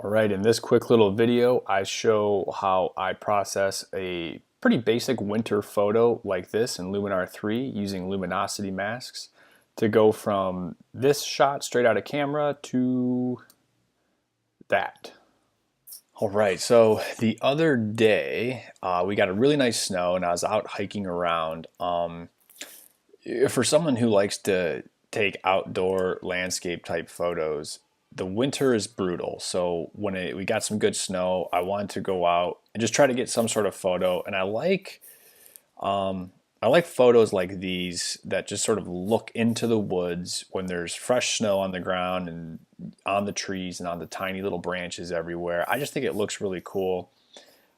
Alright, in this quick little video, I show how I process a pretty basic winter photo like this in Luminar 3 using luminosity masks to go from this shot straight out of camera to that. Alright, so the other day we got a really nice snow and I was out hiking around. For someone who likes to take outdoor landscape type photos, the winter is brutal. So when we got some good snow, I wanted to go out and just try to get some sort of photo. And I like photos like these that just sort of look into the woods when there's fresh snow on the ground and on the trees and on the tiny little branches everywhere. I just think it looks really cool.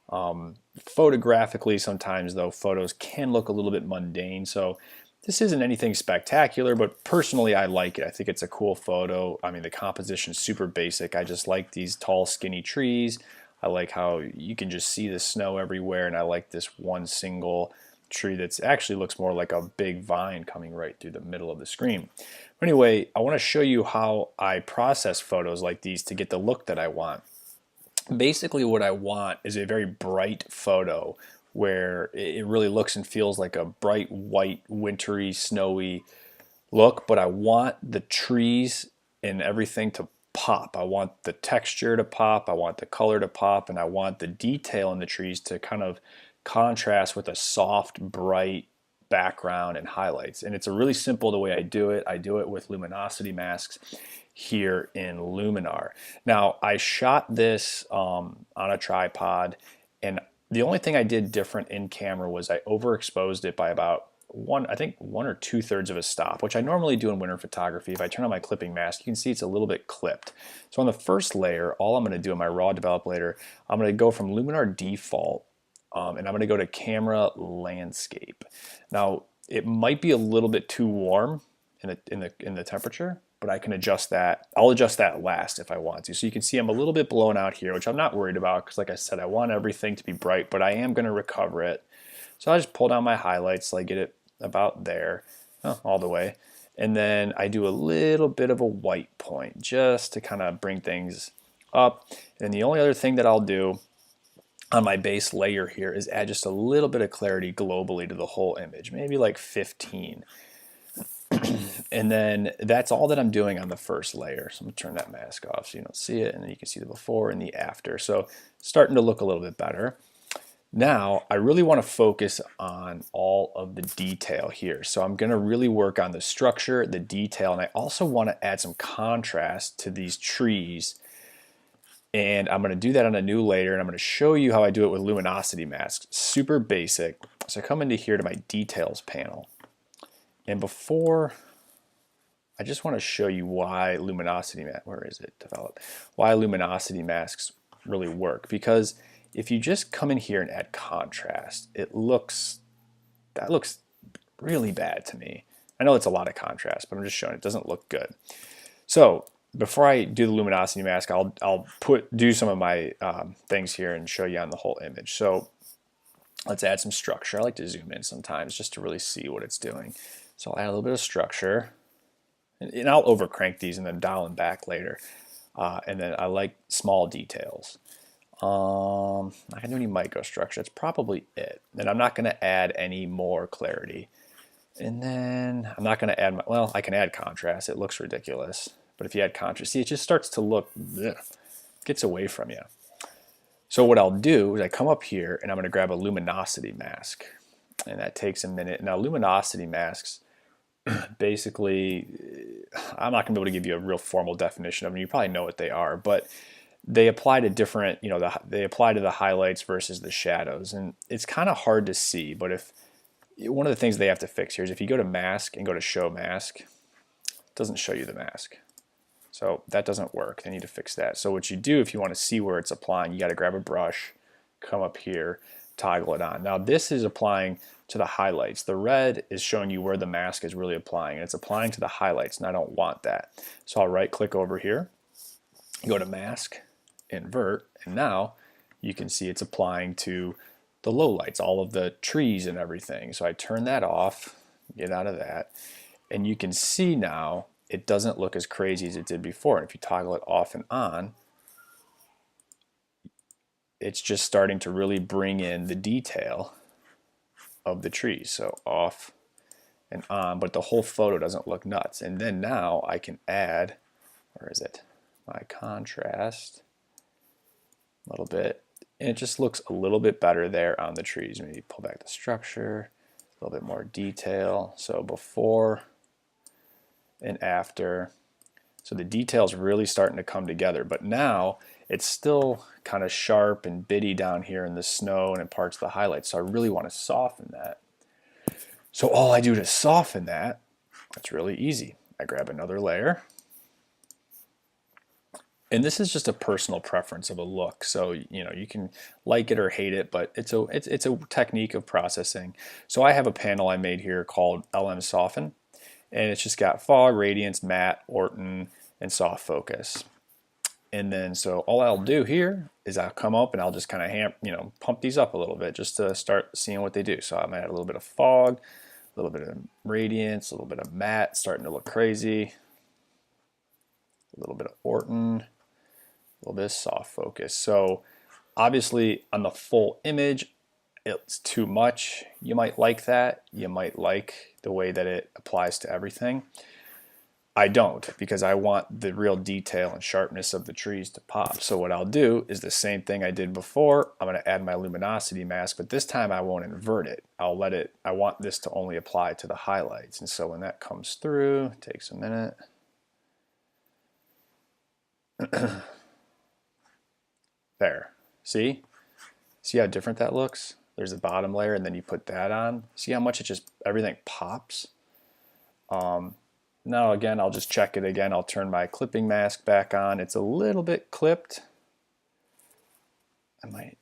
Photographically, sometimes though, photos can look a little bit mundane. So this isn't anything spectacular, but personally I like it. I think it's a cool photo. I mean, the composition's super basic. I just like these tall, skinny trees. I like how you can just see the snow everywhere, and I like this one single tree that actually looks more like a big vine coming right through the middle of the screen. But anyway, I want to show you how I process photos like these to get the look that I want. Basically what I want is a very bright photo where it really looks and feels like a bright white wintry snowy look, but I want the trees and everything to pop. I want the texture to pop, I want the color to pop, and I want the detail in the trees to kind of contrast with a soft bright background and highlights. And it's a really simple the way I do it. I do it with luminosity masks here in Luminar. Now I shot this on a tripod, and the only thing I did different in camera was I overexposed it by about I think 1 or 2/3 of a stop, which I normally do in winter photography. If I turn on my clipping mask, you can see it's a little bit clipped. So on the first layer, all I'm going to do in my raw develop layer, I'm going to go from Luminar default and I'm going to go to camera landscape. Now it might be a little bit too warm in the temperature, but I can adjust that. I'll adjust that last if I want to. So you can see I'm a little bit blown out here, which I'm not worried about because like I said, I want everything to be bright, but I am going to recover it. So I just pull down my highlights so I get it about there, all the way. And then I do a little bit of a white point just to kind of bring things up. And the only other thing that I'll do on my base layer here is add just a little bit of clarity globally to the whole image, maybe like 15. And then that's all that I'm doing on the first layer. So I'm going to turn that mask off so you don't see it, and then you can see the before and the after. So starting to look a little bit better. Now I really want to focus on all of the detail here. So I'm going to really work on the structure, the detail, and I also want to add some contrast to these trees. And I'm going to do that on a new layer, and I'm going to show you how I do it with luminosity masks. Super basic. So I come into here to my details panel. And before, I just want to show you why luminosity masks, where is it, develop? Why luminosity masks really work. Because if you just come in here and add contrast, that looks really bad to me. I know it's a lot of contrast, but I'm just showing it doesn't look good. So before I do the luminosity mask, I'll do some of my things here and show you on the whole image. So let's add some structure. I like to zoom in sometimes just to really see what it's doing. So I'll add a little bit of structure, and I'll over crank these and then dial them back later. And then I like small details. I can do any microstructure. That's probably it. And I'm not going to add any more clarity. And then I'm not going to add, well, I can add contrast. It looks ridiculous. But if you add contrast, see, it just starts to look, gets away from you. So what I'll do is I come up here and I'm going to grab a luminosity mask. And that takes a minute. Now luminosity masks, basically, I'm not going to be able to give you a real formal definition of them. You probably know what they are, but they apply to different, they apply to the highlights versus the shadows. And it's kind of hard to see, but one of the things they have to fix here is if you go to mask and go to show mask, it doesn't show you the mask. So that doesn't work. They need to fix that. So what you do if you want to see where it's applying, you got to grab a brush, come up here, toggle it on. Now this is applying to the highlights. The red is showing you where the mask is really applying, and it's applying to the highlights, and I don't want that. So I'll right click over here, go to mask, invert, and now you can see it's applying to the lowlights, all of the trees and everything. So I turn that off, get out of that, and you can see now it doesn't look as crazy as it did before. And if you toggle it off and on, it's just starting to really bring in the detail of the trees. So off and on, but the whole photo doesn't look nuts. And then now I can add, where is it? My contrast a little bit. And it just looks a little bit better there on the trees. Maybe pull back the structure, a little bit more detail. So before and after. So the detail's really starting to come together, but now it's still kind of sharp and bitty down here in the snow and in parts of the highlights. So I really want to soften that. So all I do to soften that, it's really easy. I grab another layer. And this is just a personal preference of a look. So, you know, you can like it or hate it, but it's a technique of processing. So I have a panel I made here called LM Soften, and it's just got fog, radiance, matte, Orton, and soft focus. And then so all I'll do here is I'll come up and I'll just kind of pump these up a little bit just to start seeing what they do. So I'm gonna add a little bit of fog, a little bit of radiance, a little bit of matte, starting to look crazy, a little bit of Orton, a little bit of soft focus. So obviously on the full image, it's too much. You might like that. You might like the way that it applies to everything. I don't, because I want the real detail and sharpness of the trees to pop. So what I'll do is the same thing I did before. I'm going to add my luminosity mask, but this time I won't invert it. I want this to only apply to the highlights. And so when that comes through, it takes a minute. There. See how different that looks? There's the bottom layer, and then you put that on. See how much everything pops? Now again, I'll just check it again. I'll turn my clipping mask back on. It's a little bit clipped. Do I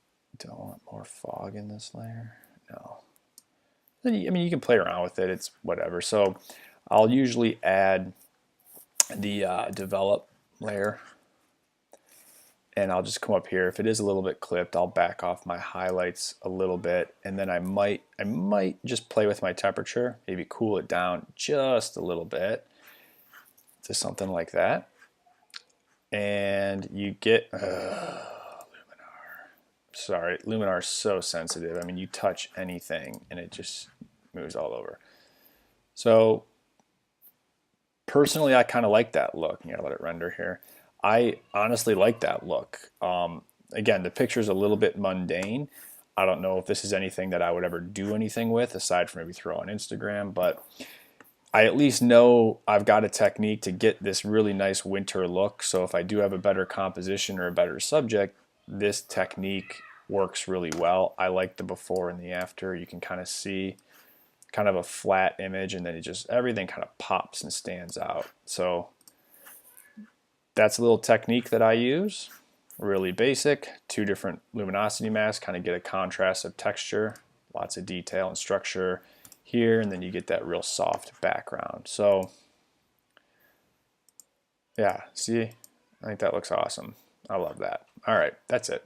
want more fog in this layer? No. I mean, you can play around with it. It's whatever. So I'll usually add the develop layer. And I'll just come up here. If it is a little bit clipped, I'll back off my highlights a little bit, and then I might just play with my temperature, maybe cool it down just a little bit to something like that. And you get Luminar. Sorry, Luminar is so sensitive. I mean, you touch anything and it just moves all over. So personally, I kind of like that look. You gotta let it render here. I honestly like that look. Again, the picture's a little bit mundane. I don't know if this is anything that I would ever do anything with aside from maybe throw on Instagram, but I at least know I've got a technique to get this really nice winter look. So if I do have a better composition or a better subject, this technique works really well. I like the before and the after. You can kind of see kind of a flat image, and then everything kind of pops and stands out. So that's a little technique that I use. Really basic. 2 different luminosity masks, kind of get a contrast of texture, lots of detail and structure here, and then you get that real soft background. So yeah, see, I think that looks awesome. I love that. All right, that's it.